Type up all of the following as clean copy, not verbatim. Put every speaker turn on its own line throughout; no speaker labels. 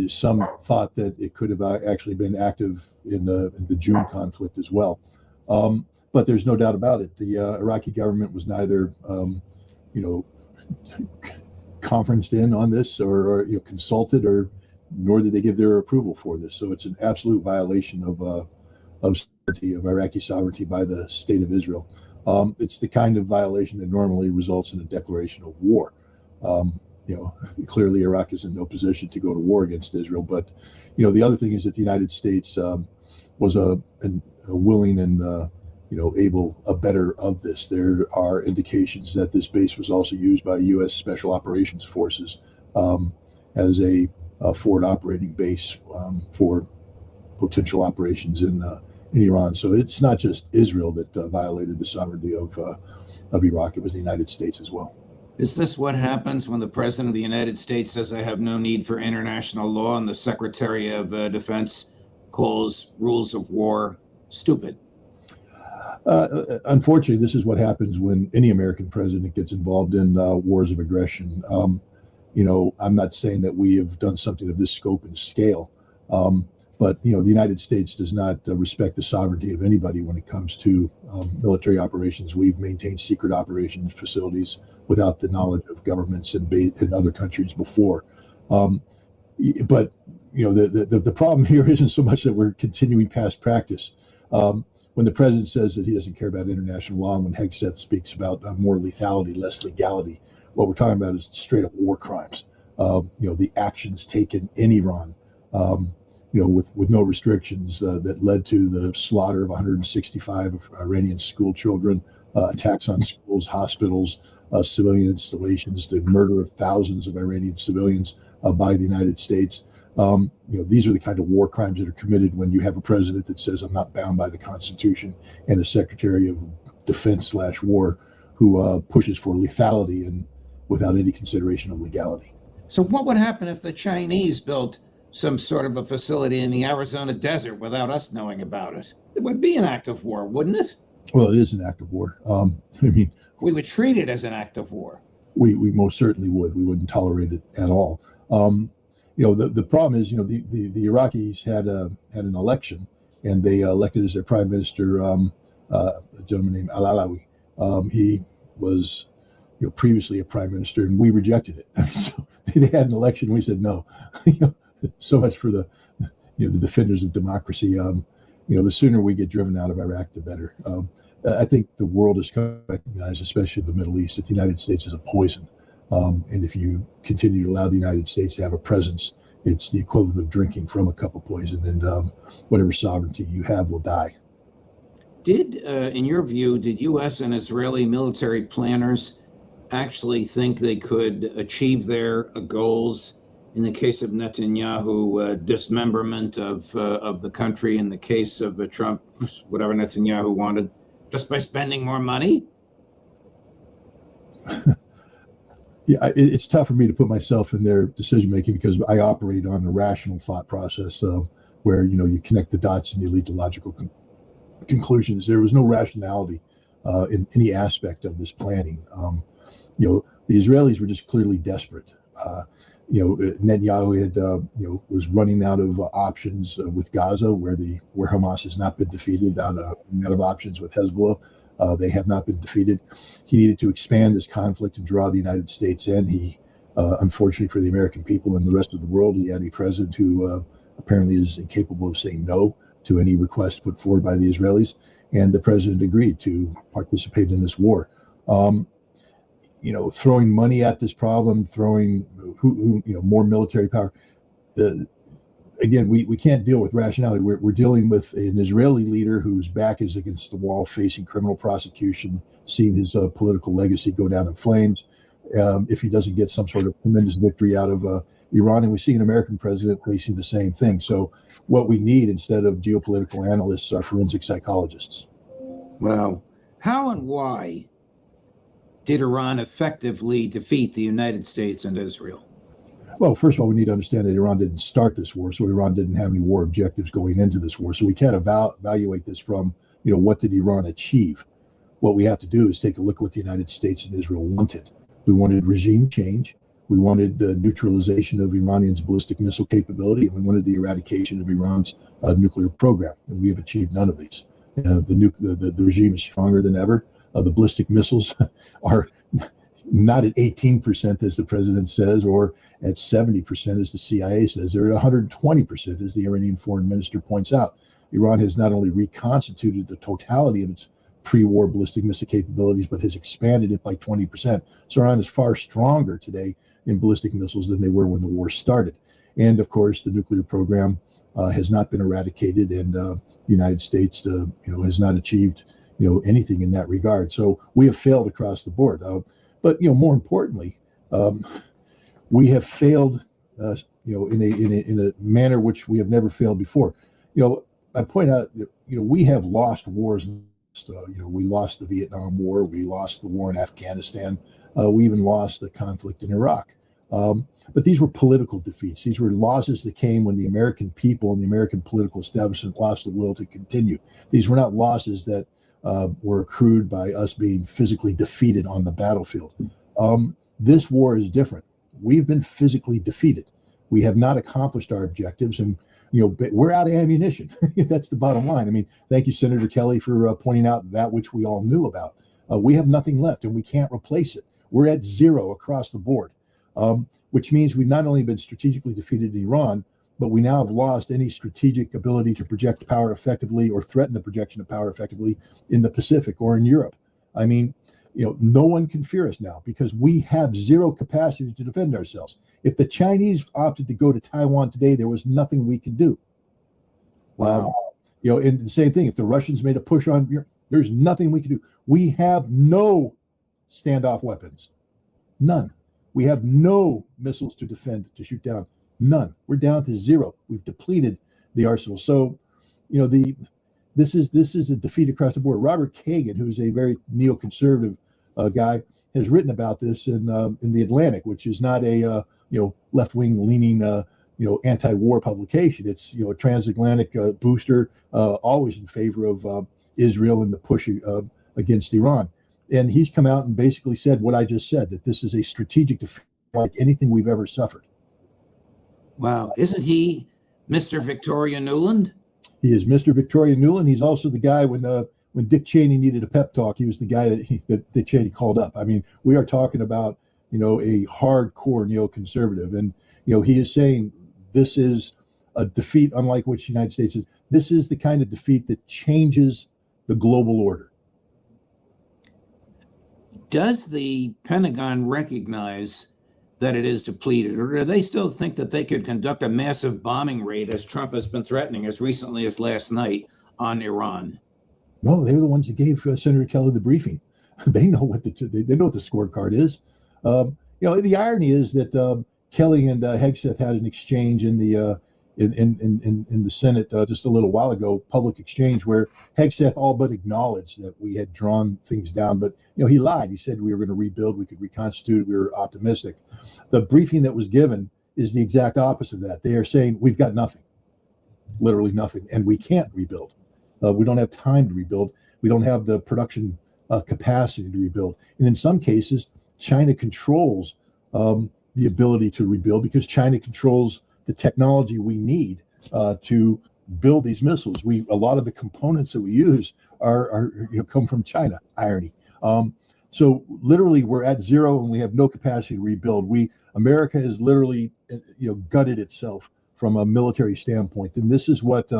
some thought that it could have actually been active in the June conflict as well. But there's no doubt about it. The Iraqi government was neither, conferenced in on this or consulted, or nor did they give their approval for this. So it's an absolute violation of Iraqi sovereignty by the state of Israel. It's the kind of violation that normally results in a declaration of war. Clearly Iraq is in no position to go to war against Israel. But, the other thing is that the United States was a willing and, able abettor of this. There are indications that this base was also used by U.S. Special Operations Forces as a forward operating base for potential operations in Iran. So it's not just Israel that violated the sovereignty of Iraq. It was the United States as well.
Is this what happens when the President of the United States says, I have no need for international law, and the Secretary of Defense calls rules of war stupid?
Unfortunately, this is what happens when any American president gets involved in wars of aggression. I'm not saying that we have done something of this scope and scale, but the United States does not respect the sovereignty of anybody when it comes to military operations. We've maintained secret operations facilities without the knowledge of governments in other countries before. But the problem here isn't so much that we're continuing past practice. When the president says that he doesn't care about international law, and when Hegseth speaks about more lethality, less legality, what we're talking about is straight up war crimes. The actions taken in Iran, with no restrictions that led to the slaughter of 165 Iranian school children, attacks on schools, hospitals, civilian installations, the murder of thousands of Iranian civilians by the United States. These are the kind of war crimes that are committed when you have a president that says, I'm not bound by the Constitution, and a Secretary of Defense /war who pushes for lethality and without any consideration of legality.
So what would happen if the Chinese built some sort of a facility in the Arizona desert without us knowing about it? It would be an act of war, wouldn't it?
Well, it is an act of war.
We would treat it as an act of war.
We most certainly would. We wouldn't tolerate it at all. The problem is, the Iraqis had an election, and they elected as their prime minister a gentleman named Al-Alawi. He was, previously a prime minister, and we rejected it. So they had an election, and we said no. So much for the defenders of democracy. The sooner we get driven out of Iraq, the better. I think the world has come to recognize, especially the Middle East, that the United States is a poison. And if you continue to allow the United States to have a presence, it's the equivalent of drinking from a cup of poison, and whatever sovereignty you have will die.
In your view, did U.S. and Israeli military planners actually think they could achieve their goals? In the case of Netanyahu, dismemberment of the country. In the case of Trump, whatever Netanyahu wanted, just by spending more money?
Yeah, it's tough for me to put myself in their decision making because I operate on a rational thought process where you connect the dots and you lead to logical conclusions. There was no rationality in any aspect of this planning. The Israelis were just clearly desperate. Netanyahu had was running out of options with Gaza, where Hamas has not been defeated, out of options with Hezbollah. They have not been defeated. He needed to expand this conflict and draw the United States in. He, unfortunately for the American people and the rest of the world, he had a president who apparently is incapable of saying no to any request put forward by the Israelis. And the president agreed to participate in this war. Throwing money at this problem, throwing more military power. Again, we can't deal with rationality. We're dealing with an Israeli leader whose back is against the wall, facing criminal prosecution, seeing his political legacy go down in flames if he doesn't get some sort of tremendous victory out of Iran. And we see an American president facing the same thing. So what we need instead of geopolitical analysts are forensic psychologists.
Wow. How and why did Iran effectively defeat the United States and Israel?
Well, first of all, we need to understand that Iran didn't start this war, so Iran didn't have any war objectives going into this war. So we can't evaluate this from, what did Iran achieve? What we have to do is take a look at what the United States and Israel wanted. We wanted regime change. We wanted the neutralization of Iranian's ballistic missile capability, and we wanted the eradication of Iran's nuclear program. And we have achieved none of these. The regime is stronger than ever. The ballistic missiles are not at 18%, as the president says, or at 70%, as the CIA says. They're at 120%, as the Iranian foreign minister points out. Iran has not only reconstituted the totality of its pre-war ballistic missile capabilities, but has expanded it by 20%. So Iran is far stronger today in ballistic missiles than they were when the war started. And of course, the nuclear program has not been eradicated, and the United States, has not achieved, anything in that regard. So we have failed across the board. But more importantly, we have failed, in a manner which we have never failed before. I point out, we have lost wars. We lost the Vietnam War. We lost the war in Afghanistan. We even lost the conflict in Iraq. But these were political defeats. These were losses that came when the American people and the American political establishment lost the will to continue. These were not losses that were accrued by us being physically defeated on the battlefield. This war is different. We've been physically defeated. We have not accomplished our objectives, and we're out of ammunition. That's the bottom line. I mean, thank you, Senator Kelly, for pointing out that which we all knew about. We have nothing left, and we can't replace it. We're at zero across the board, which means we've not only been strategically defeated in Iran, but we now have lost any strategic ability to project power effectively or threaten the projection of power effectively in the Pacific or in Europe. I mean, no one can fear us now because we have zero capacity to defend ourselves. If the Chinese opted to go to Taiwan today, there was nothing we could do.
Wow.
And the same thing, if the Russians made a push on Europe, there's nothing we can do. We have no standoff weapons. None. We have no missiles to defend, to shoot down. None. We're down to zero. We've depleted the arsenal. So, this is a defeat across the board. Robert Kagan, who's a very neoconservative guy, has written about this in the Atlantic, which is not a left-wing leaning anti-war publication. It's a transatlantic booster, always in favor of Israel and the push against Iran. And he's come out and basically said what I just said, that this is a strategic defeat like anything we've ever suffered.
Wow. Isn't he Mr. Victoria Nuland?
He is Mr. Victoria Nuland. He's also the guy when Dick Cheney needed a pep talk, he was the guy that Dick Cheney called up. I mean, we are talking about, a hardcore neoconservative. And, he is saying this is a defeat unlike which the United States is. This is the kind of defeat that changes the global order.
Does the Pentagon recognize that it is depleted, or do they still think that they could conduct a massive bombing raid, as Trump has been threatening as recently as last night, on Iran?
No, they're the ones that gave Senator Kelly the briefing. They know what the scorecard is. The irony is that Kelly and Hegseth had an exchange in the Senate just a little while ago, public exchange, where Hegseth all but acknowledged that we had drawn things down, but he lied. He said we were going to rebuild, we could reconstitute, we were optimistic. The briefing that was given is the exact opposite of that. They are saying we've got nothing, literally nothing, and we can't rebuild. We don't have time to rebuild. We don't have the production capacity to rebuild. And in some cases, China controls the ability to rebuild because China controls the technology we need to build these missiles. A lot of the components that we use are come from China. Irony. So literally, we're at zero and we have no capacity to rebuild. America has literally gutted itself from a military standpoint, and this is what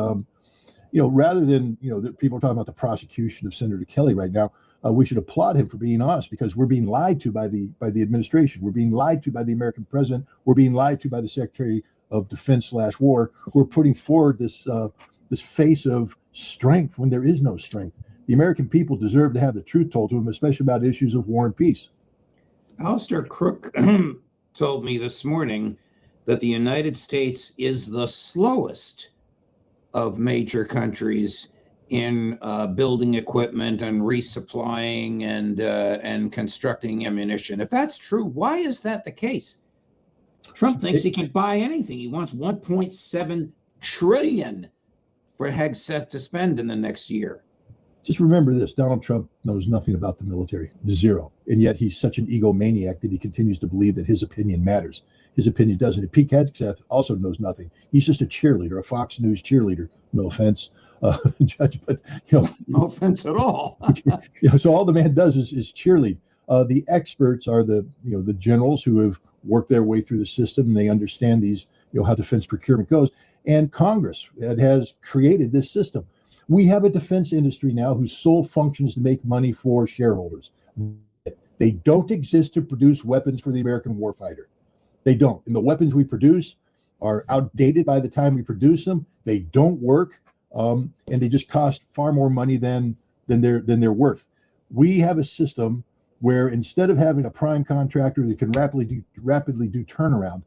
rather than people are talking about the prosecution of Senator Kelly right now. We should applaud him for being honest, because we're being lied to by the administration. We're being lied to by the American president. We're being lied to by the Secretary of Defense /War. We're putting forward this face of strength when there is no strength. The American people deserve to have the truth told to them, especially about issues of war and peace.
Alistair Crook told me this morning that the United States is the slowest of major countries in building equipment and resupplying and constructing ammunition. If that's true, why is that the case? Trump thinks he can buy anything. He wants $1.7 trillion for Hegseth to spend in the next year.
Just remember this: Donald Trump knows nothing about the military, zero. And yet he's such an egomaniac that he continues to believe that his opinion matters. His opinion doesn't. And Pete Hegseth also knows nothing. He's just a cheerleader, a Fox News cheerleader. No offense, Judge, but
no offense at all.
So all the man does is cheerlead. The experts are the generals who have worked their way through the system, and they understand these how defense procurement goes. And Congress that has created this system. We have a defense industry now whose sole function is to make money for shareholders. They don't exist to produce weapons for the American warfighter. They don't. And the weapons we produce are outdated by the time we produce them. They don't work, and they just cost far more money than they're worth. We have a system where instead of having a prime contractor that can rapidly do turnaround,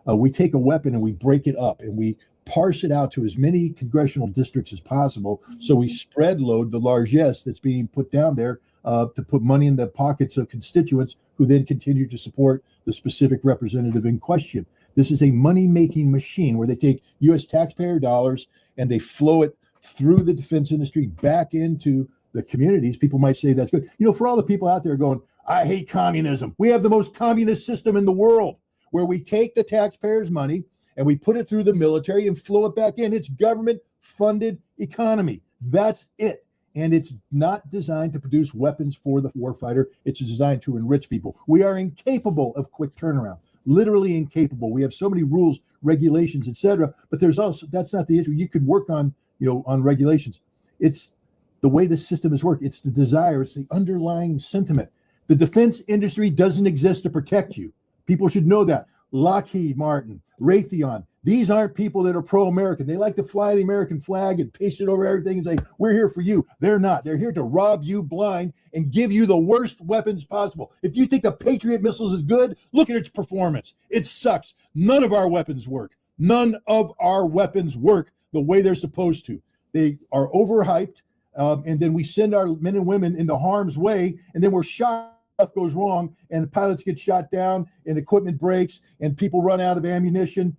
we take a weapon and we break it up and we parse it out to as many congressional districts as possible. So we spread load the largesse that's being put down there to put money in the pockets of constituents who then continue to support the specific representative in question. This is a money-making machine where they take U.S. taxpayer dollars and they flow it through the defense industry back into the communities. People might say that's good. For all the people out there going, I hate communism. We have the most communist system in the world where we take the taxpayers' money and we put it through the military and flow it back in. It's government-funded economy. That's it. And it's not designed to produce weapons for the warfighter. It's designed to enrich people. We are incapable of quick turnaround, literally incapable. We have so many rules, regulations, etc. But there's also, that's not the issue. You could work on regulations. It's the way the system is worked. It's the desire. It's the underlying sentiment. The defense industry doesn't exist to protect you. People should know that. Lockheed Martin, Raytheon, these aren't people that are pro-American. They like to fly the American flag and paste it over everything and say, we're here for you. They're not. They're here to rob you blind and give you the worst weapons possible. If you think the Patriot missiles is good, look at its performance. It sucks. None of our weapons work. None of our weapons work the way they're supposed to. They are overhyped, and then we send our men and women into harm's way, and then we're shot. Stuff goes wrong, and pilots get shot down, and equipment breaks, and people run out of ammunition.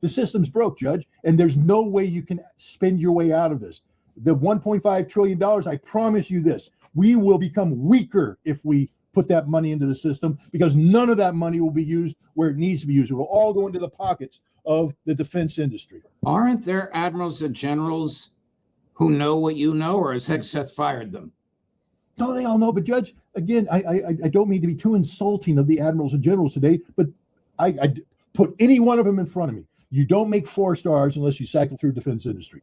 The system's broke, Judge, and there's no way you can spend your way out of this. The $1.5 trillion, I promise you this, we will become weaker if we put that money into the system, because none of that money will be used where it needs to be used. It will all go into the pockets of the defense industry.
Aren't there admirals and generals who know what you know, or has Hegseth fired them?
No, they all know. But Judge, again, I don't mean to be too insulting of the admirals and generals today, but I put any one of them in front of me. You don't make 4 stars unless you cycle through defense industry.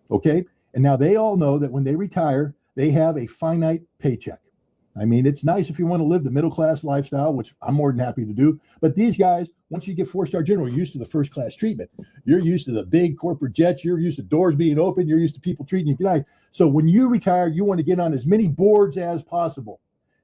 Okay? And now they all know that when they retire, they have a finite paycheck. I mean, it's nice if you want to live the middle-class lifestyle, which I'm more than happy to do. But these guys, once you get 4-star general, you're used to the first-class treatment. You're used to the big corporate jets. You're used to doors being open. You're used to people treating you nice. So when you retire, you want to get on as many boards as possible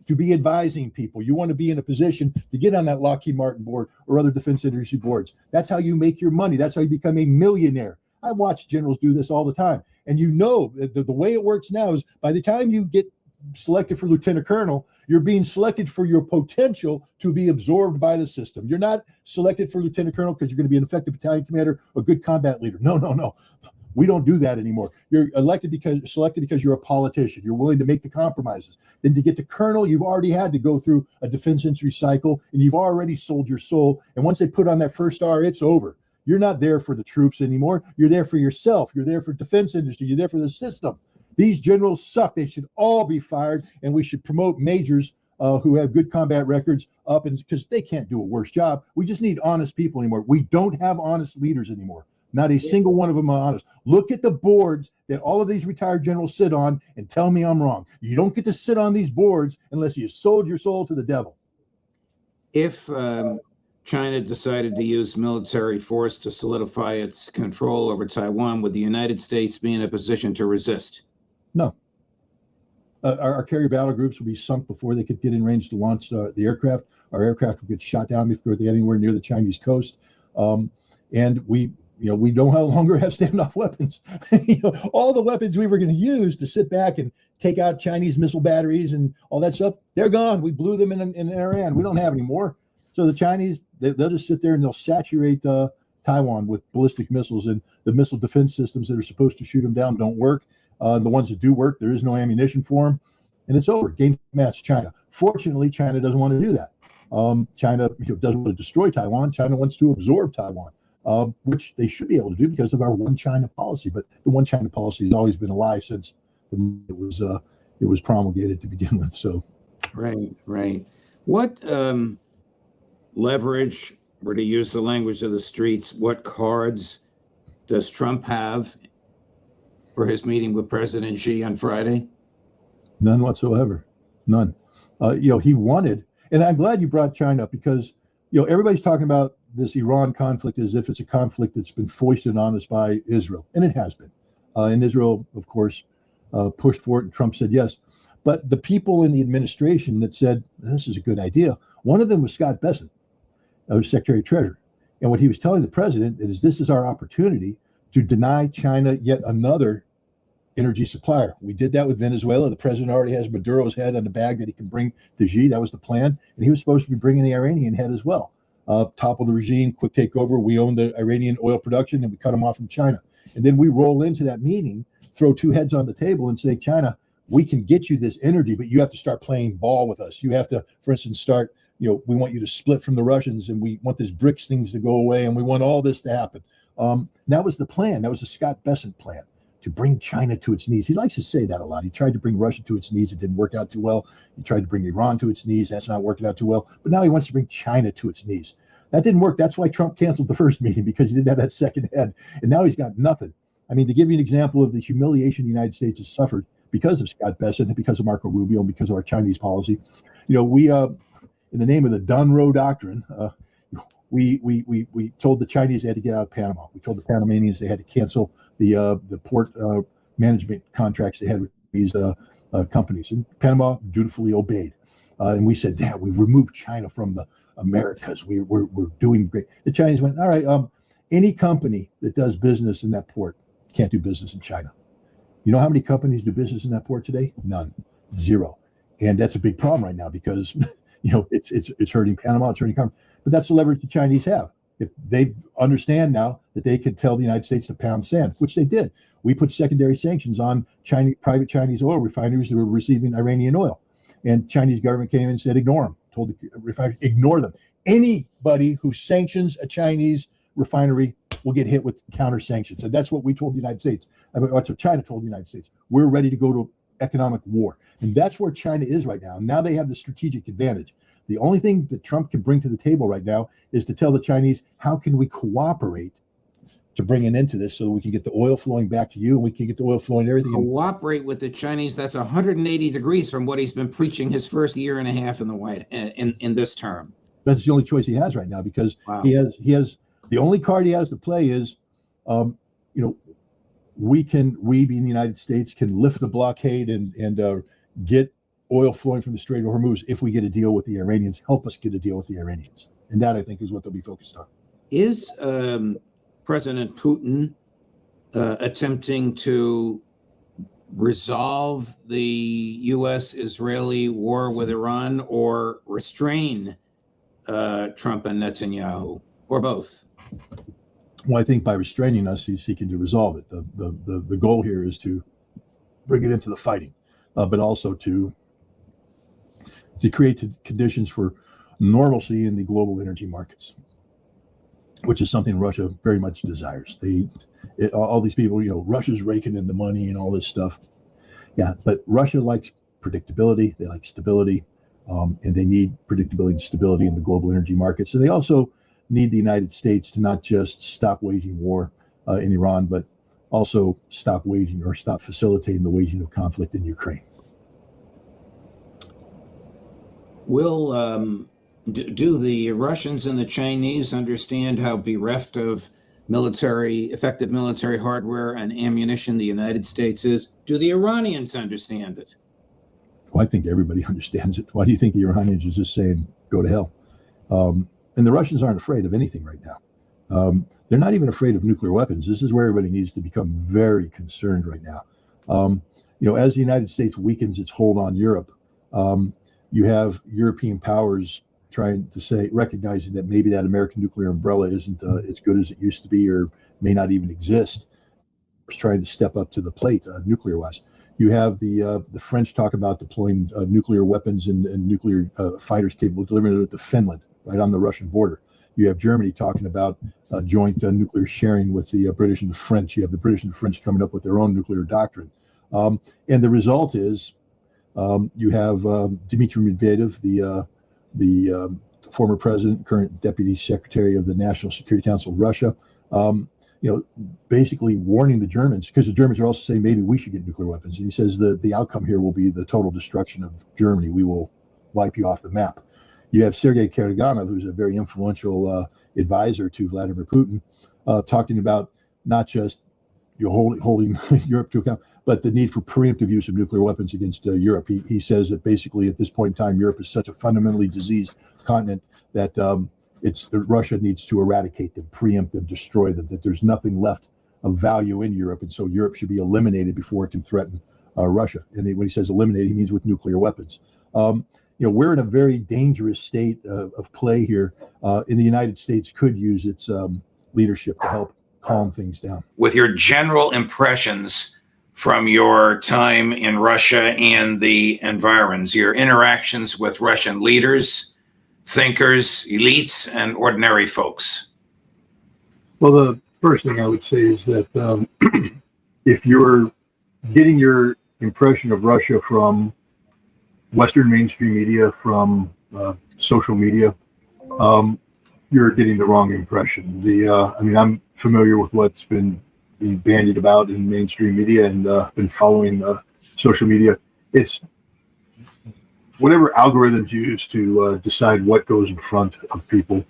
to be advising people. You want to be in a position to get on that Lockheed Martin board or other defense industry boards. That's how you make your money. That's how you become a millionaire. I watch generals do this all the time. And the way it works now is by the time you get selected for lieutenant colonel, you're being selected for your potential to be absorbed by the system. You're not selected for lieutenant colonel because you're going to be an effective battalion commander or good combat leader. No. We don't do that anymore. You're selected because you're a politician. You're willing to make the compromises. Then to get to colonel, you've already had to go through a defense industry cycle, and you've already sold your soul. And once they put on that first star, it's over. You're not there for the troops anymore. You're there for yourself. You're there for defense industry. You're there for the system. These generals suck. They should all be fired, and we should promote majors who have good combat records up, and because they can't do a worse job. We just need honest people anymore. We don't have honest leaders anymore. Not a single one of them are honest. Look at the boards that all of these retired generals sit on and tell me I'm wrong. You don't get to sit on these boards unless you sold your soul to the devil.
If China decided to use military force to solidify its control over Taiwan, would the United States be in a position to resist?
No. Our carrier battle groups would be sunk before they could get in range to launch the aircraft. Our aircraft would get shot down before they get anywhere near the Chinese coast. And we no longer have standoff weapons. All the weapons we were going to use to sit back and take out Chinese missile batteries and all that stuff, they're gone. We blew them in Iran. We don't have any more. So the Chinese, they'll just sit there and they'll saturate Taiwan with ballistic missiles, and the missile defense systems that are supposed to shoot them down don't work. The ones that do work, there is no ammunition for them, and it's over. Game match, China. Fortunately, China doesn't want to do that. China doesn't want to destroy Taiwan. China wants to absorb Taiwan, which they should be able to do because of our one China policy. But the one China policy has always been a lie since it was promulgated to begin with. So,
right. What leverage, or to use the language of the streets, what cards does Trump have for his meeting with President Xi on Friday?
None whatsoever. None. He wanted, and I'm glad you brought China up because, everybody's talking about this Iran conflict as if it's a conflict that's been foisted on us by Israel, and it has been. And Israel, of course, pushed for it, and Trump said yes. But the people in the administration that said, this is a good idea, one of them was Scott Bessent, who's Secretary of Treasury. And what he was telling the president is this is our opportunity to deny China yet another energy supplier. We did that with Venezuela. The president already has Maduro's head on the bag that he can bring to Xi. That was the plan. And he was supposed to be bringing the Iranian head as well. Topple the regime, quick takeover. We own the Iranian oil production and we cut them off from China. And then we roll into that meeting, throw two heads on the table and say, China, we can get you this energy, but you have to start playing ball with us. You have to, for instance, start, we want you to split from the Russians, and we want this BRICS things to go away, and we want all this to happen. That was the plan. That was the Scott Bessent plan, to bring China to its knees. He likes to say that a lot. He tried to bring Russia to its knees. It didn't work out too well. He tried to bring Iran to its knees. That's not working out too well. But now he wants to bring China to its knees. That didn't work. That's why Trump canceled the first meeting, because he didn't have that second head. And now he's got nothing. I mean, to give you an example of the humiliation the United States has suffered because of Scott Bessent and because of Marco Rubio and because of our Chinese policy, we, in the name of the Dunroe Doctrine, we told the Chinese they had to get out of Panama. We told the Panamanians they had to cancel the port management contracts they had with these companies. And Panama dutifully obeyed. And we said, "Damn, we've removed China from the Americas. We're doing great." The Chinese went, "All right, any company that does business in that port can't do business in China." You know how many companies do business in that port today? None. Zero. And that's a big problem right now because it's hurting Panama, it's hurting companies. But that's the leverage the Chinese have. If they understand now that they could tell the United States to pound sand, which they did. We put secondary sanctions on private Chinese oil refineries that were receiving Iranian oil. And Chinese government came in and said, ignore them. Told the refineries, ignore them. Anybody who sanctions a Chinese refinery will get hit with counter sanctions. And that's what we told the United States. That's what China told the United States. We're ready to go to economic war. And that's where China is right now. Now they have the strategic advantage. The only thing that Trump can bring to the table right now is to tell the Chinese, how can we cooperate to bring an end to this so that we can get the oil flowing back to you and we can get the oil flowing and everything.
Cooperate with the Chinese. That's 180 degrees from what he's been preaching his first year and a half in the in this term.
That's the only choice he has right now because he has the only card he has to play is, we being the United States can lift the blockade and get oil flowing from the Strait of Hormuz if we get a deal with the Iranians, help us get a deal with the Iranians. And that, I think, is what they'll be focused on.
Is President Putin attempting to resolve the U.S.-Israeli war with Iran or restrain Trump and Netanyahu, or both?
Well, I think by restraining us, he's seeking to resolve it. The goal here is to bring it into the fighting, but also to create conditions for normalcy in the global energy markets, which is something Russia very much desires. All these people, Russia's raking in the money and all this stuff. Yeah, but Russia likes predictability. They like stability, and they need predictability and stability in the global energy markets. So they also need the United States to not just stop waging war in Iran, but also stop facilitating the waging of conflict in Ukraine.
Will do the Russians and the Chinese understand how bereft of effective military hardware and ammunition the United States is? Do the Iranians understand it?
Well, I think everybody understands it. Why do you think the Iranians are just saying, go to hell? And the Russians aren't afraid of anything right now. They're not even afraid of nuclear weapons. This is where everybody needs to become very concerned right now. As the United States weakens its hold on Europe, you have European powers trying to say, recognizing that maybe that American nuclear umbrella isn't as good as it used to be, or may not even exist. Trying to step up to the plate nuclear-wise. You have the French talk about deploying nuclear weapons and nuclear fighters capable of delivering it to Finland, right on the Russian border. You have Germany talking about joint nuclear sharing with the British and the French. You have the British and the French coming up with their own nuclear doctrine. And the result is you have Dmitry Medvedev, the former president, current deputy secretary of the National Security Council of Russia, basically warning the Germans, because the Germans are also saying maybe we should get nuclear weapons. And he says the outcome here will be the total destruction of Germany. We will wipe you off the map. You have Sergei Karaganov, who's a very influential advisor to Vladimir Putin, talking about not just holding Europe to account, but the need for preemptive use of nuclear weapons against Europe. He says that basically at this point in time, Europe is such a fundamentally diseased continent that Russia needs to eradicate them, preempt them, destroy them, that there's nothing left of value in Europe. And so Europe should be eliminated before it can threaten Russia. And when he says eliminate, he means with nuclear weapons. We're in a very dangerous state of play here. And the United States could use its leadership to help calm things down.
With your general impressions from your time in Russia and the environs, your interactions with Russian leaders, thinkers, elites, and ordinary folks?
Well, the first thing I would say is that if you're getting your impression of Russia from Western mainstream media, from social media, you're getting the wrong impression. I'm familiar with what's been being bandied about in mainstream media and been following social media. It's whatever algorithms you use to decide what goes in front of people.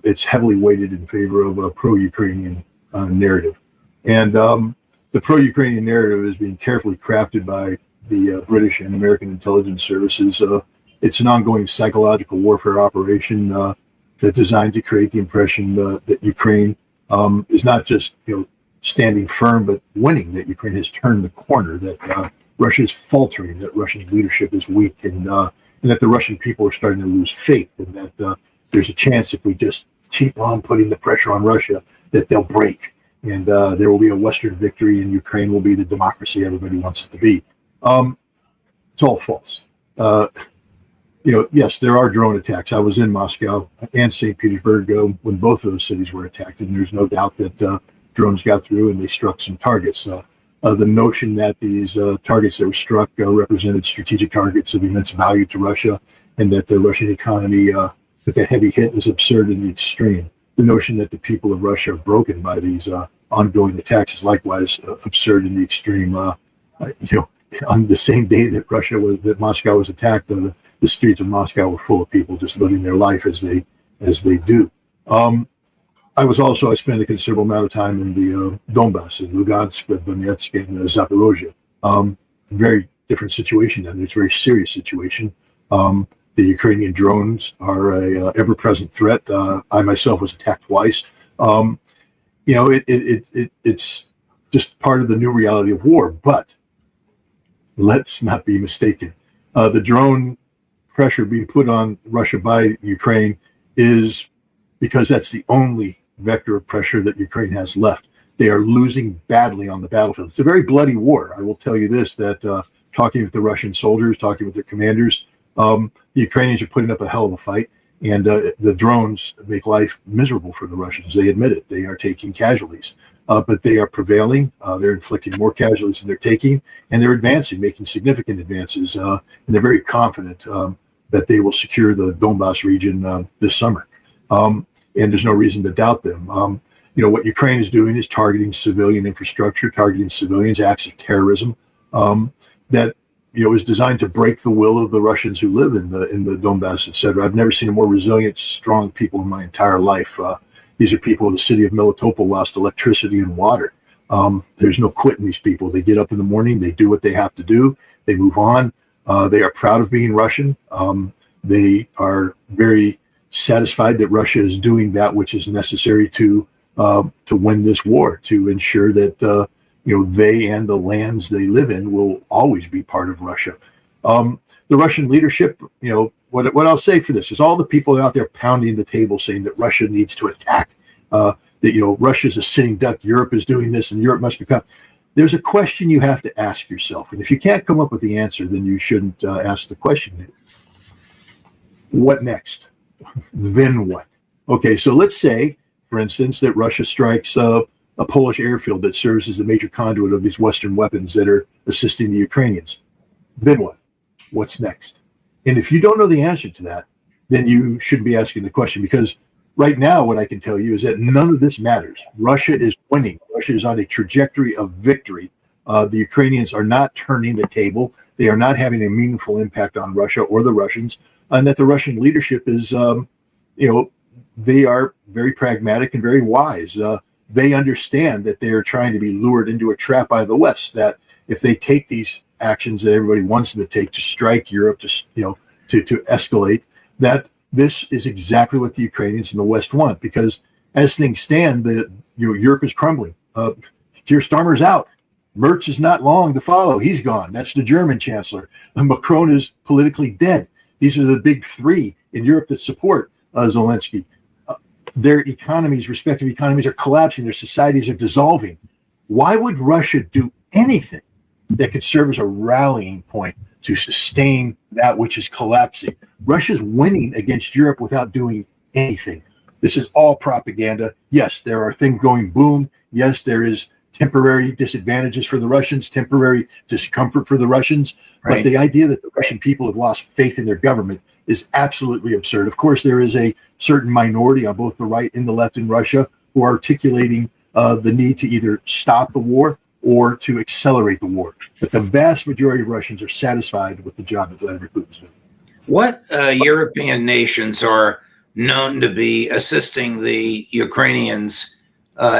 It's heavily weighted in favor of a pro-Ukrainian narrative. And the pro-Ukrainian narrative is being carefully crafted by the British and American intelligence services. It's an ongoing psychological warfare operation that's designed to create the impression that Ukraine is not just standing firm, but winning, that Ukraine has turned the corner, that Russia is faltering, that Russian leadership is weak, and that the Russian people are starting to lose faith, and that there's a chance if we just keep on putting the pressure on Russia that they'll break, and there will be a Western victory, and Ukraine will be the democracy everybody wants it to be. It's all false. Yes, there are drone attacks. I was in Moscow and St. Petersburg when both of those cities were attacked, and there's no doubt that drones got through and they struck some targets. The notion that these targets that were struck represented strategic targets of immense value to Russia, and that the Russian economy took a heavy hit is absurd in the extreme. The notion that the people of Russia are broken by these ongoing attacks is likewise absurd in the extreme. On the same day that Moscow was attacked, the streets of Moscow were full of people just living their life as they do. I spent a considerable amount of time in the Donbass, in Lugansk, Donetsk, and Zaporozhye. Very different situation then. It's a very serious situation. The Ukrainian drones are a ever-present threat. I myself was attacked twice. It's just part of the new reality of war. But let's not be mistaken. The drone pressure being put on Russia by Ukraine is because that's the only vector of pressure that Ukraine has left. They are losing badly on the battlefield. It's a very bloody war. I will tell you this, that talking with the Russian soldiers, talking with their commanders, the Ukrainians are putting up a hell of a fight, and the drones make life miserable for the Russians. They admit it. They are taking casualties, but they are prevailing. They're inflicting more casualties than they're taking, and they're advancing, making significant advances, and they're very confident that they will secure the Donbass region this summer. And there's no reason to doubt them. What Ukraine is doing is targeting civilian infrastructure, targeting civilians, acts of terrorism that is designed to break the will of the Russians who live in the Donbass, etc. I've never seen a more resilient, strong people in my entire life. These are people. The city of Melitopol lost electricity and water. There's no quitting these people. They get up in the morning, they do what they have to do, they move on. They are proud of being Russian. They are very satisfied that Russia is doing that which is necessary to win this war, to ensure that they and the lands they live in will always be part of Russia. The Russian leadership, what I'll say for this is all the people out there pounding the table saying that Russia needs to attack, that Russia's a sitting duck, Europe is doing this, and Europe must be pounded. There's a question you have to ask yourself, and if you can't come up with the answer, then you shouldn't ask the question. What next? Then what? Okay, so let's say, for instance, that Russia strikes a Polish airfield that serves as the major conduit of these Western weapons that are assisting the Ukrainians. Then what? What's next? And if you don't know the answer to that, then you shouldn't be asking the question, because right now what I can tell you is that none of this matters. Russia is winning. Russia is on a trajectory of victory. The Ukrainians are not turning the table. They are not having a meaningful impact on Russia or the Russians, and that the Russian leadership is, they are very pragmatic and very wise. They understand that they are trying to be lured into a trap by the West, that if they take these actions that everybody wants them to take to strike Europe, to escalate, that this is exactly what the Ukrainians and the West want. Because as things stand, Europe is crumbling. Keir Starmer's out. Merz is not long to follow. He's gone. That's the German chancellor. And Macron is politically dead. These are the big three in Europe that support Zelensky. Their economies, respective economies, are collapsing. Their societies are dissolving. Why would Russia do anything that could serve as a rallying point to sustain that which is collapsing? Russia's winning against Europe without doing anything. This is all propaganda. Yes, there are things going boom. Yes, there is temporary disadvantages for the Russians, temporary discomfort for the Russians. Right. But the idea that the Russian people have lost faith in their government is absolutely absurd. Of course, there is a certain minority on both the right and the left in Russia who are articulating the need to either stop the war or to accelerate the war. But the vast majority of Russians are satisfied with the job that Vladimir Putin's doing.
What European nations are known to be assisting the Ukrainians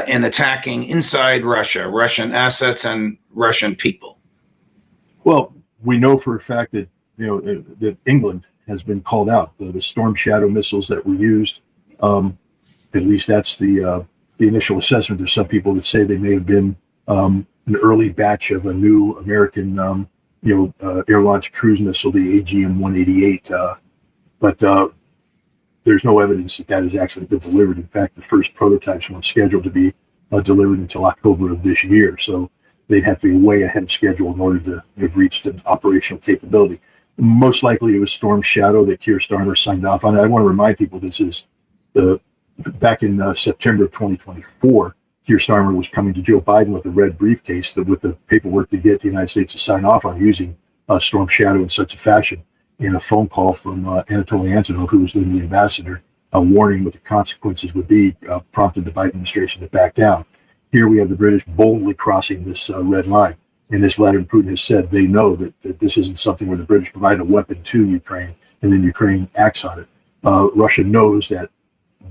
in attacking inside Russia, Russian assets and Russian people?
Well, we know for a fact that that England has been called out. The Storm Shadow missiles that were used, at least that's the initial assessment. There's some people that say they may have been an early batch of a new American, air-launched cruise missile, the AGM-188. But there's no evidence that has actually been delivered. In fact, the first prototypes weren't scheduled to be delivered until October of this year. So they'd have to be way ahead of schedule in order to have reached an operational capability. Most likely it was Storm Shadow that Keir Starmer signed off on. I want to remind people this is back in September of 2024, Keir Starmer was coming to Joe Biden with a red briefcase with the paperwork to get the United States to sign off on using Storm Shadow in such a fashion, in a phone call from Anatoly Antonov, who was then the ambassador, warning what the consequences would be, prompted the Biden administration to back down. Here we have the British boldly crossing this red line. And as Vladimir Putin has said, they know that this isn't something where the British provide a weapon to Ukraine and then Ukraine acts on it. Russia knows that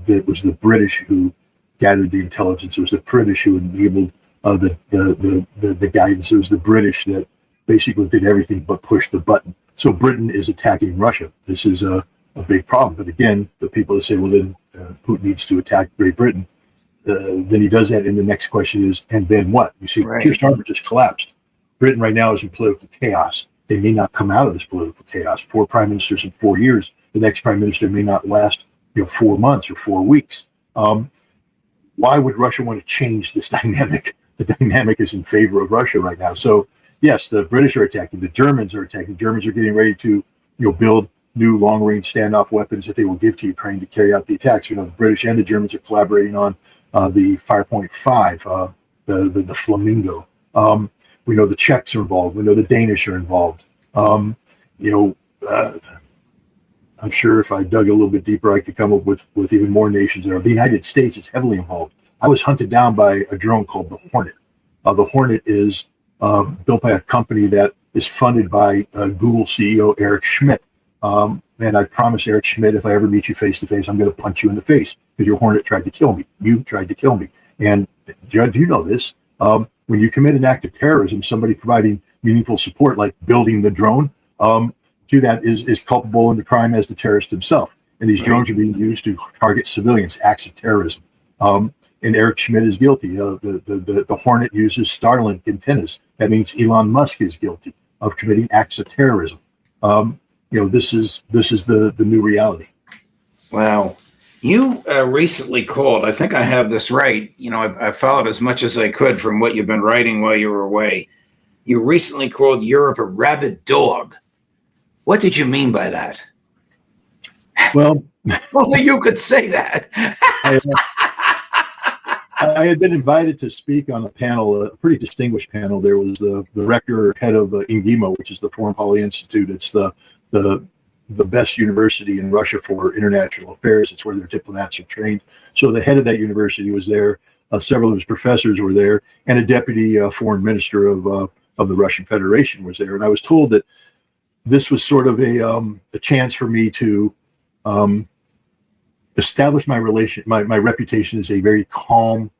it was the British who gathered the intelligence. It was the British who enabled the guidance. It was the British that basically did everything but push the button. So Britain is attacking Russia. This is a big problem. But again, the people that say, well, then Putin needs to attack Great Britain, then he does that. And the next question is, and then what? You see, Keir Starmer just collapsed. Britain right now is in political chaos. They may not come out of this political chaos. 4 prime ministers in 4 years. The next prime minister may not last 4 months or 4 weeks. Why would Russia want to change this dynamic? The dynamic is in favor of Russia right now. So yes, the British are attacking. The Germans are attacking. The Germans are getting ready to, build new long-range standoff weapons that they will give to Ukraine to carry out the attacks. The British and the Germans are collaborating on the Firepoint 5, the Flamingo. We know the Czechs are involved. We know the Danish are involved. I'm sure if I dug a little bit deeper, I could come up with even more nations there. The United States is heavily involved. I was hunted down by a drone called the Hornet. The Hornet is built by a company that is funded by Google CEO Eric Schmidt. And I promise Eric Schmidt, if I ever meet you face to face, I'm going to punch you in the face because your Hornet tried to kill me. You tried to kill me. And Judd, you know this. When you commit an act of terrorism, somebody providing meaningful support, like building the drone, to that is culpable in the crime as the terrorist himself. And these drones are being used to target civilians, acts of terrorism. And Eric Schmidt is guilty. The Hornet uses Starlink antennas. That means Elon Musk is guilty of committing acts of terrorism. this is the new reality.
Wow. You recently called, I think I have this right. I followed as much as I could from what you've been writing while you were away. You recently called Europe a rabid dog. What did you mean by that?
Well,
only you could say that.
I had been invited to speak on a panel, a pretty distinguished panel. There was the rector, head of INGIMO, which is the Foreign Policy Institute. It's the best university in Russia for international affairs. It's where their diplomats are trained. So the head of that university was there. Several of his professors were there, and a deputy foreign minister of the Russian Federation was there. And I was told that this was sort of a chance for me to establish my reputation as a very calm,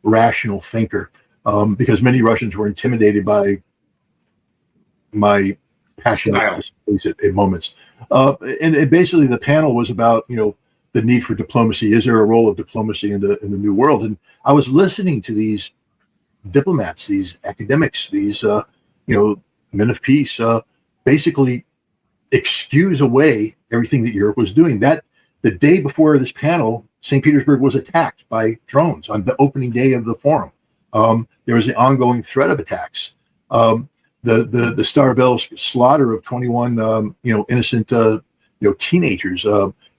rational thinker, because many Russians were intimidated by my passionate at moments. And basically the panel was about, the need for diplomacy. Is there a role of diplomacy in the new world? And I was listening to these diplomats, these academics, these, men of peace, basically excuse away everything that Europe was doing. That the day before this panel, St. Petersburg was attacked by drones on the opening day of the forum. There was an ongoing threat of attacks. The Star Bell slaughter of 21, innocent, teenagers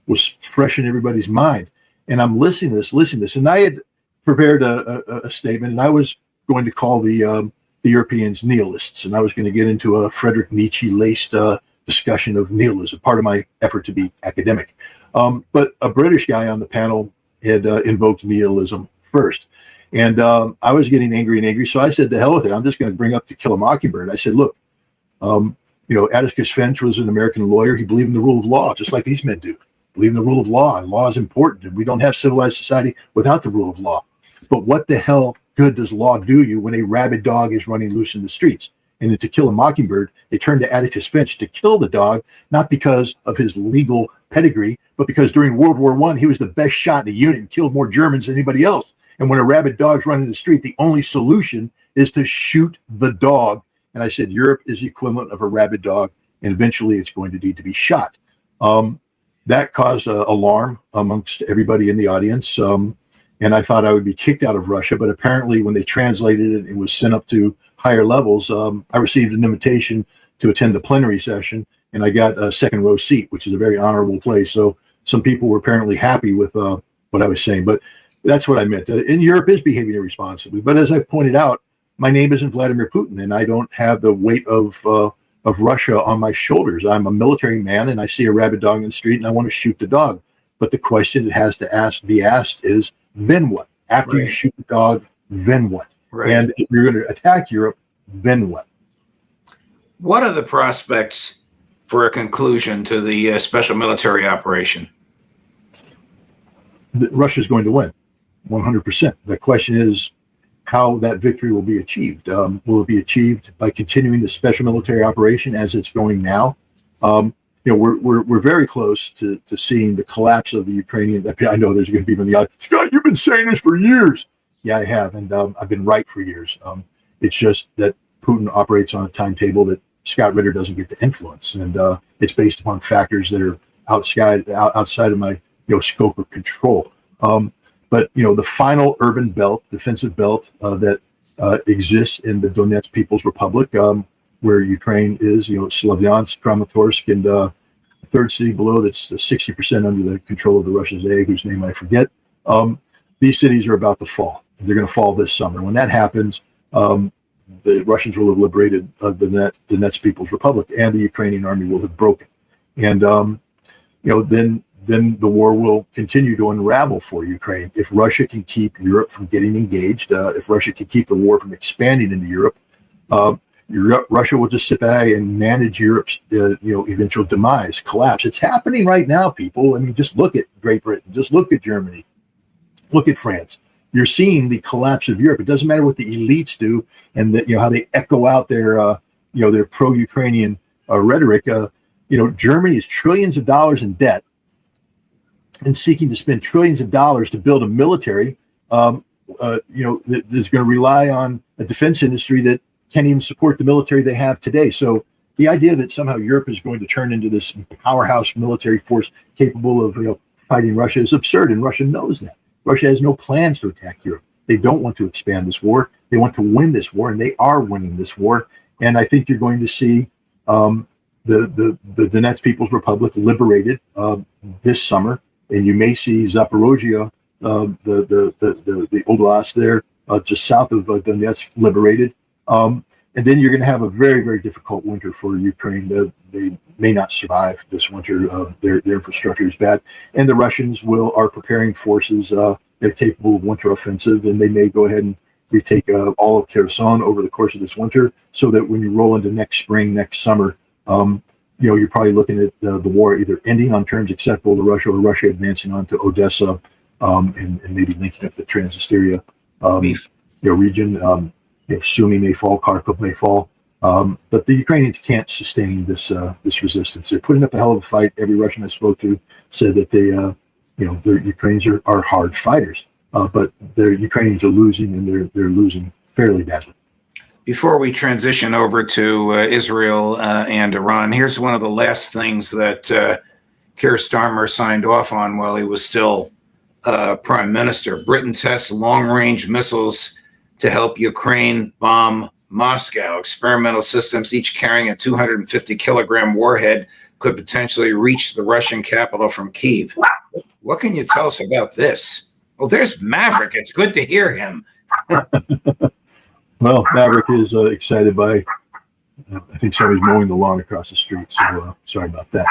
was fresh in everybody's mind. And I'm listening to this, and I had prepared a statement, and I was going to call the Europeans nihilists, and I was going to get into a Friedrich Nietzsche-laced discussion of nihilism, part of my effort to be academic. But a British guy on the panel had invoked nihilism first. And I was getting angry. So I said, the hell with it. I'm just going to bring up To Kill a Mockingbird. I said, look, Atticus Finch was an American lawyer. He believed in the rule of law, just like these men do. Believe in the rule of law, and law is important. And we don't have civilized society without the rule of law. But what the hell good does law do you when a rabid dog is running loose in the streets? And in To Kill a Mockingbird, they turned to Atticus Finch to kill the dog, not because of his legal pedigree, but because during World War I, he was the best shot in the unit and killed more Germans than anybody else. And when a rabid dog's running the street, the only solution is to shoot the dog. And I said, Europe is the equivalent of a rabid dog, and eventually it's going to need to be shot. That caused alarm amongst everybody in the audience. And I thought I would be kicked out of Russia. But apparently when they translated it, it was sent up to higher levels. I received an invitation to attend the plenary session, and I got a second row seat, which is a very honorable place. So some people were apparently happy with what I was saying. But that's what I meant. And Europe is behaving irresponsibly. But as I've pointed out, my name isn't Vladimir Putin, and I don't have the weight of Russia on my shoulders. I'm a military man, and I see a rabid dog in the street, and I want to shoot the dog. But the question that has to be asked is, then what? After you shoot the dog, then what? Right. And if you're going to attack Europe, then what?
What are the prospects for a conclusion to the special military operation?
Russia's going to win, 100%. The question is how that victory will be achieved. Will it be achieved by continuing the special military operation as it's going now? We're very close to seeing the collapse of the Ukrainian. I know there's going to be people in the audience. Scott, you've been saying this for years. Yeah, I have, and I've been right for years. It's just that Putin operates on a timetable that Scott Ritter doesn't get to influence, and it's based upon factors that are outside of my scope of control. But the final urban belt, defensive belt that exists in the Donetsk People's Republic, where Ukraine is, Slavyansk, Kramatorsk, and the third city below that's 60% under the control of the Russian Zag, whose name I forget. These cities are about to fall. They're going to fall this summer. When that happens, the Russians will have liberated the Donetsk People's Republic, and the Ukrainian army will have broken. And then the war will continue to unravel for Ukraine. If Russia can keep Europe from getting engaged, if Russia can keep the war from expanding into Europe, Russia will just sit back and manage Europe's eventual demise, collapse. It's happening right now, people. I mean, just look at Great Britain. Just look at Germany. Look at France. You're seeing the collapse of Europe. It doesn't matter what the elites do and that how they echo out their pro-Ukrainian rhetoric. Germany is trillions of dollars in debt and seeking to spend trillions of dollars to build a military. That is going to rely on a defense industry that can't even support the military they have today. So, the idea that somehow Europe is going to turn into this powerhouse military force capable of fighting Russia is absurd, and Russia knows that. Russia has no plans to attack Europe. They don't want to expand this war. They want to win this war, and they are winning this war. And I think you're going to see the Donetsk People's Republic liberated this summer, and you may see Zaporozhye, the Oblast there, just south of Donetsk, liberated. And then you're going to have a very, very difficult winter for Ukraine. They may not survive this winter. Their infrastructure is bad, and the Russians are preparing forces. They're capable of winter offensive, and they may go ahead and retake all of Kherson over the course of this winter, so that when you roll into next spring, next summer, you're probably looking at the war either ending on terms acceptable to Russia, or Russia advancing on to Odessa, and maybe linking up the Transnistria region. Sumy may fall, Kharkov may fall, but the Ukrainians can't sustain this resistance. They're putting up a hell of a fight. Every Russian I spoke to said that the Ukrainians are hard fighters, but the Ukrainians are losing, and they're losing fairly badly.
Before we transition over to Israel and Iran, here's one of the last things that Keir Starmer signed off on while he was still prime minister. Britain tests long-range missiles to help Ukraine bomb Moscow. Experimental systems, each carrying a 250-kilogram warhead, could potentially reach the Russian capital from Kyiv. What can you tell us about this? Oh, there's Maverick. It's good to hear him.
Well, Maverick is excited by, I think somebody's mowing the lawn across the street, so sorry about that.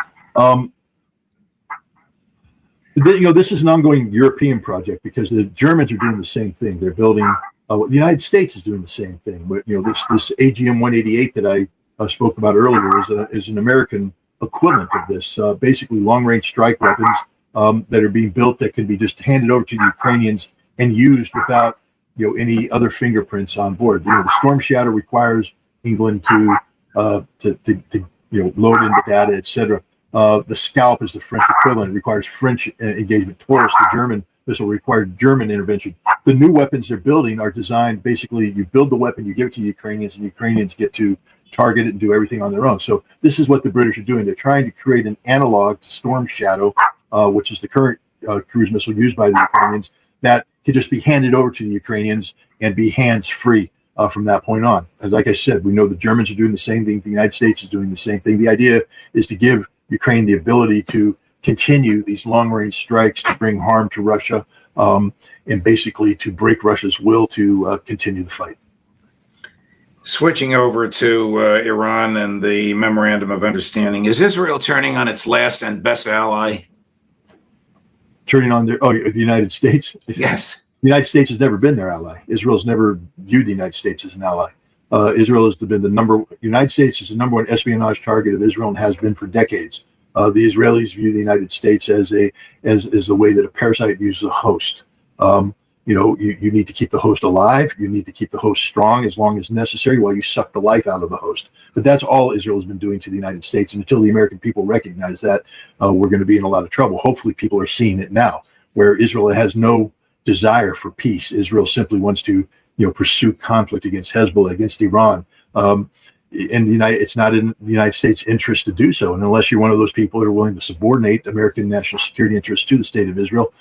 This is an ongoing European project, because the Germans are doing the same thing. They're building. The United States is doing the same thing. But this AGM-188 that I spoke about earlier is an American equivalent of this. Basically, long-range strike weapons that are being built that can be just handed over to the Ukrainians and used without any other fingerprints on board. The Storm Shadow requires England to load in the data, etc. The Scalp is the French equivalent. It requires French engagement. Taurus, the German missile, required German intervention. The new weapons they're building are designed, basically, you build the weapon, you give it to the Ukrainians, and the Ukrainians get to target it and do everything on their own. So this is what the British are doing. They're trying to create an analog to Storm Shadow, which is the current cruise missile used by the Ukrainians, that could just be handed over to the Ukrainians and be hands-free from that point on. And like I said, we know the Germans are doing the same thing. The United States is doing the same thing. The idea is to give Ukraine the ability to continue these long-range strikes to bring harm to Russia, and basically to break Russia's will to continue the fight.
Switching over to Iran and the Memorandum of Understanding, is Israel turning on its last and best ally?
Turning on the United States?
Yes.
The United States has never been their ally. Israel's never viewed the United States as an ally. Israel has been United States is the number one espionage target of Israel and has been for decades. The Israelis view the United States as the way that a parasite views the host. You need to keep the host alive. You need to keep the host strong as long as necessary while you suck the life out of the host. But that's all Israel has been doing to the United States. And until the American people recognize that, we're going to be in a lot of trouble. Hopefully people are seeing it now, where Israel has no desire for peace. Israel simply wants to pursue conflict against Hezbollah, against Iran. It's not in the United States' interest to do so. And unless you're one of those people that are willing to subordinate American national security interests to the state of Israel,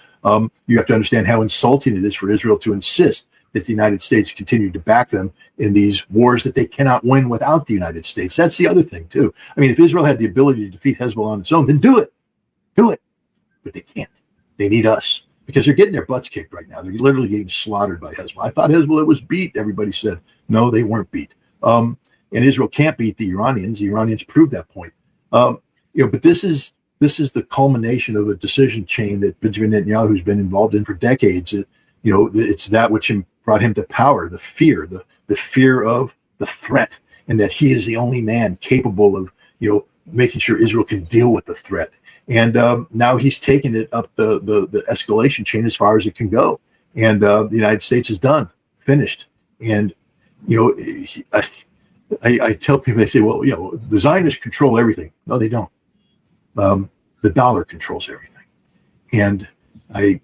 you have to understand how insulting it is for Israel to insist that the United States continue to back them in these wars that they cannot win without the United States. That's the other thing, too. I mean, if Israel had the ability to defeat Hezbollah on its own, then do it. Do it. But they can't. They need us, because they're getting their butts kicked right now. They're literally getting slaughtered by Hezbollah. I thought Hezbollah was beat. Everybody said, no, they weren't beat. And Israel can't beat the Iranians. The Iranians proved that point. But this is the culmination of a decision chain that Benjamin Netanyahu has been involved in for decades. It's that which brought him to power, the fear of the threat, and that he is the only man capable of, making sure Israel can deal with the threat. And now he's taken it up the escalation chain as far as it can go. And the United States is done, finished. And, I tell people, they say, well, the Zionists control everything. No, they don't. The dollar controls everything. And I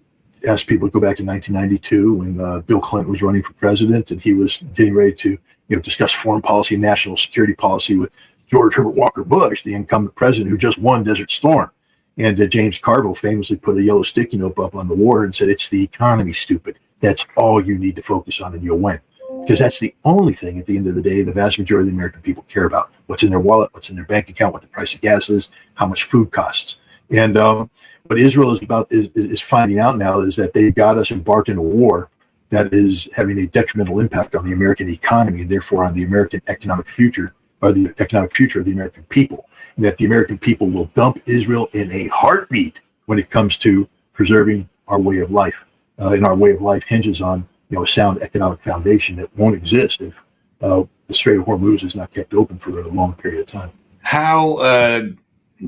asked people to go back to 1992 when Bill Clinton was running for president, and he was getting ready to, discuss foreign policy, national security policy with George Herbert Walker Bush, the incumbent president who just won Desert Storm. And James Carville famously put a yellow sticky note up on the war and said, "It's the economy, stupid. That's all you need to focus on and you'll win." Because that's the only thing at the end of the day the vast majority of the American people care about. What's in their wallet, what's in their bank account, what the price of gas is, how much food costs. And what Israel is finding out now is that they got us embarked in a war that is having a detrimental impact on the American economy and therefore on the American economic future, or the economic future of the American people. And that the American people will dump Israel in a heartbeat when it comes to preserving our way of life. And our way of life hinges on a sound economic foundation that won't exist if the Strait of Hormuz is not kept open for a long period of time.
How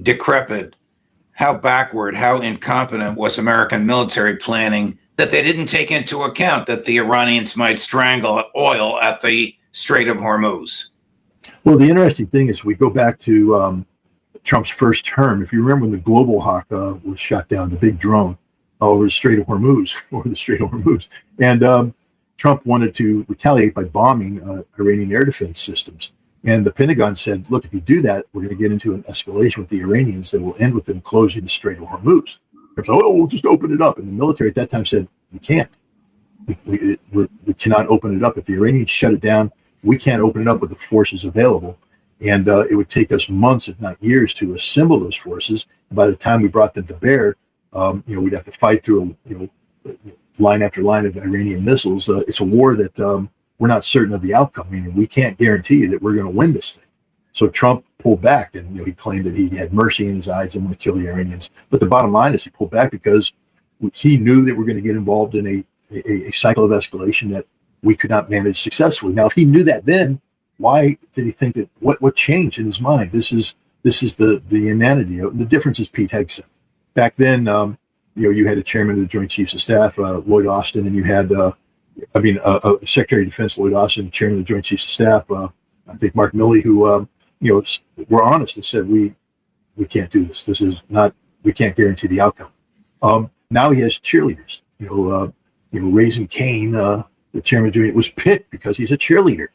decrepit, how backward, how incompetent was American military planning that they didn't take into account that the Iranians might strangle oil at the Strait of Hormuz?
Well, the interesting thing is we go back to Trump's first term. If you remember when the Global Hawk was shot down, the big drone over the Strait of Hormuz, and Trump wanted to retaliate by bombing Iranian air defense systems. And the Pentagon said, look, if you do that, we're going to get into an escalation with the Iranians that will end with them closing the Strait of Hormuz. So, we'll just open it up. And the military at that time said, we can't. We cannot open it up. If the Iranians shut it down, we can't open it up with the forces available. And it would take us months, if not years, to assemble those forces. And by the time we brought them to bear, we'd have to fight through, line after line of Iranian missiles. It's a war that we're not certain of the outcome, meaning we can't guarantee you that we're going to win this thing. So Trump pulled back, and he claimed that he had mercy in his eyes and want to kill the Iranians. But the bottom line is he pulled back because he knew that we're going to get involved in a cycle of escalation that we could not manage successfully. Now, if he knew that then, why did he think that? What changed in his mind? This is the inanity. The difference is Pete Hegseth. Back then, you had a chairman of the Joint Chiefs of Staff, Lloyd Austin, and you had, Secretary of Defense Lloyd Austin, chairman of the Joint Chiefs of Staff, I think Mark Milley, who, were honest and said, we can't do this. This is not, we can't guarantee the outcome. Now he has cheerleaders. Raising Kane, the chairman of the Joint, was picked because he's a cheerleader.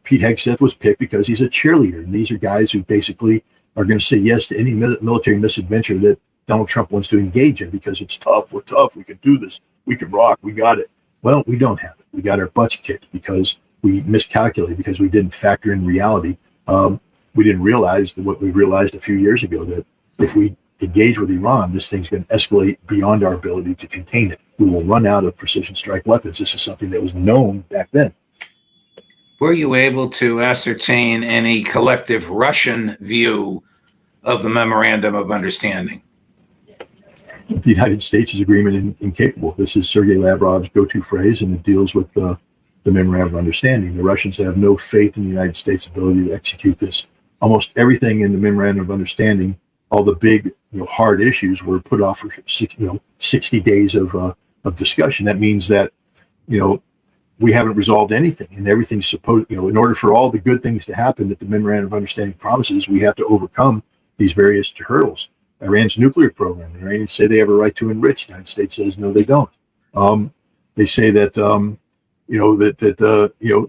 Pete Hegseth was picked because he's a cheerleader. And these are guys who basically are going to say yes to any military misadventure that Donald Trump wants to engage in because it's tough. We're tough. We can do this. We can rock. We got it. Well, we don't have it. We got our butts kicked because we miscalculated, because we didn't factor in reality. We didn't realize what we realized a few years ago, that if we engage with Iran, this thing's going to escalate beyond our ability to contain it. We will run out of precision strike weapons. This is something that was known back then.
Were you able to ascertain any collective Russian view of the Memorandum of Understanding?
The United States' agreement incapable. This is Sergei Lavrov's go-to phrase, and it deals with the Memorandum of Understanding. The Russians have no faith in the United States' ability to execute this. Almost everything in the Memorandum of Understanding, all the big, hard issues, were put off for 60 days of discussion. That means that, we haven't resolved anything, and everything's supposed, in order for all the good things to happen that the Memorandum of Understanding promises, we have to overcome these various hurdles. Iran's nuclear program. The Iranians say they have a right to enrich. The United States says no, they don't. They say that the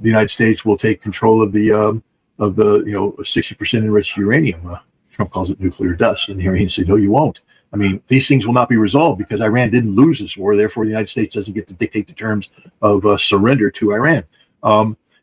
United States will take control of the 60% enriched uranium. Trump calls it nuclear dust, and the Iranians say no, you won't. I mean, these things will not be resolved because Iran didn't lose this war. Therefore, the United States doesn't get to dictate the terms of surrender to Iran.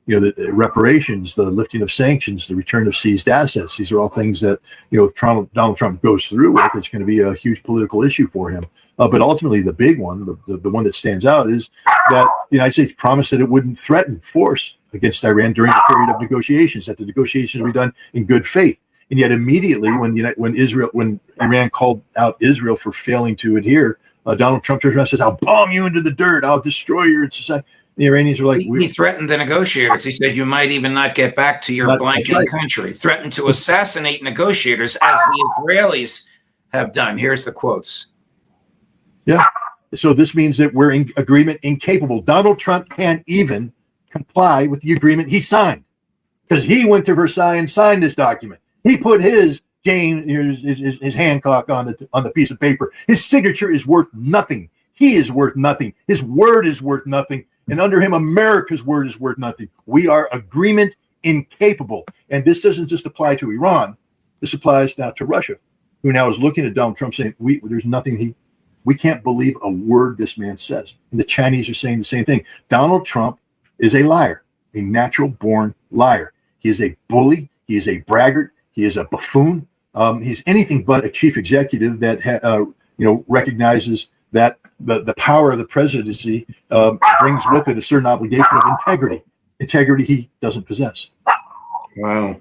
The reparations, the lifting of sanctions, the return of seized assets. These are all things that, if Donald Trump goes through with, it's going to be a huge political issue for him. But ultimately, the big one, the one that stands out, is that the United States promised that it wouldn't threaten force against Iran during the period of negotiations, that the negotiations would be done in good faith. And yet immediately when Iran called out Israel for failing to adhere, Donald Trump turns around and says, I'll bomb you into the dirt. I'll destroy your society. The Iranians were like,
he threatened the negotiators. He said, you might even not get back to your blanking country. Threatened to assassinate negotiators, as the Israelis have done. Here's the quotes.
Yeah. So this means that we're in agreement incapable. Donald Trump can't even comply with the agreement he signed because he went to Versailles and signed this document. He put his Hancock on the piece of paper. His signature is worth nothing. He is worth nothing. His word is worth nothing. And under him, America's word is worth nothing. We are agreement incapable. And this doesn't just apply to Iran. This applies now to Russia, who now is looking at Donald Trump saying, there's nothing we can't believe a word this man says. And the Chinese are saying the same thing. Donald Trump is a liar, a natural born liar. He is a bully. He is a braggart. He is a buffoon. He's anything but a chief executive that recognizes that the power of the presidency brings with it a certain obligation of integrity he doesn't possess.
Wow.